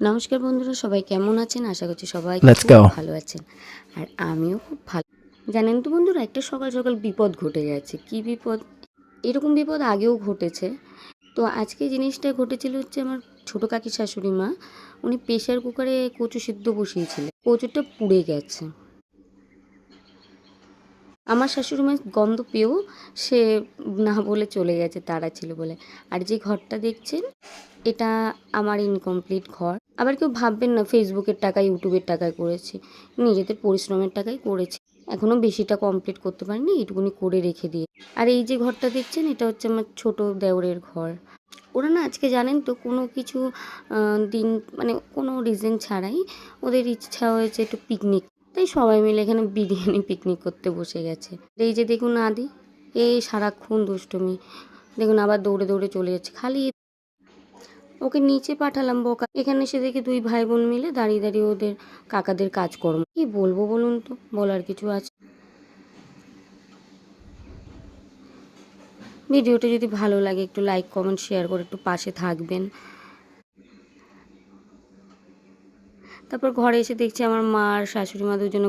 নমস্কার বন্ধুরা, সবাই কেমন আছেন? আশা করছি সবাই Let's খুব go. ভালো আছেন। আর আমিও খুব ভালো। জানেন তো বন্ধুরা, একটা সকাল সকাল বিপদ ঘটে গেছে। কি বিপদ? এরকম বিপদ আগেও ঘটেছে। তো আজকে জিনিসটা ঘটেছিল হচ্ছে আমার ছোটো কাকির শাশুড়ি মা। উনি প্রেশার কুকারে কচু সিদ্ধ বসিয়েছিলেন। কচুটা পুড়ে গেছে। আমার শাশুড়িমার গন্ধ পেয়েও সে না বলে চলে গেছে, তাড়া ছিল বলে। আর যে ঘরটা দেখছেন, এটা আমার ইনকমপ্লিট ঘর। আবার কেউ ভাববেন না ফেসবুকের টাকা, ইউটিউবের টাকায় করেছি। নিজেদের পরিশ্রমের টাকায় করেছি। এখনও বেশিটা কমপ্লিট করতে পারিনি, এইটুকুনি করে রেখে দিয়ে। আর এই যে ঘরটা দেখছেন, এটা হচ্ছে আমার ছোট দেওরের ঘর। ওরা না আজকে জানেন তো কোনো কিছু দিন মানে কোনো রিজন ছাড়াই ওদের ইচ্ছা হয়েছে একটু পিকনিক, তাই সবাই মিলে এখানে বিরিয়ানি পিকনিক করতে বসে গেছে। এই যে দেখুন আদি, এই সারাক্ষণ দুষ্টুমি, দেখুন আবার দৌড়ে দৌড়ে চলে যাচ্ছে। খালি ওকে নিচে পাঠালাম বকা, এখানে এসে দেখি দুই ভাই বোন মিলে দাঁড়িয়ে দাঁড়িয়ে ওদের কাকাদের কাজকর্ম। কি বলবো বলুন তো, বলার কিছু আছে? ভিডিওটা যদি ভালো লাগে একটু লাইক কমেন্ট শেয়ার করে একটু পাশে থাকবেন। তারপর ঘরে এসে দেখছি আমার মা আর শাশুড়ি মা দুজনে